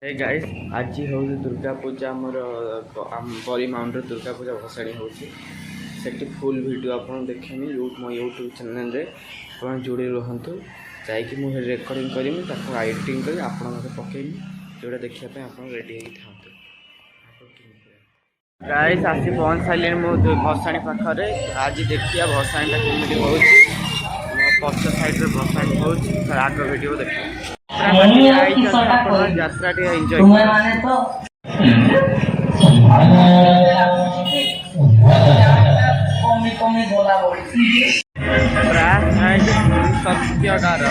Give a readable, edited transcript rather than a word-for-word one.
hey guys आज हूँ दुर्गा पूजा आमर बरी माउंट दुर्गा पूजा भसाणी होती फुल वीडियो आप देखेमी मो यूट्यूब चैनल रे आप जोड़ी रुहतु जाकि मुझे रेकर्डिंग करी एडिटिंग कर पकेमी जोड़ा देखापी आप रेडी था गाइस आसी पहुँच सारे मुझे भसाणी पाखे आज देखिए भसाणीटा केमी हो पक्ष साइड भसाणी हो आग वीडियो देखिए यात्रा एंजॉय सत्यकार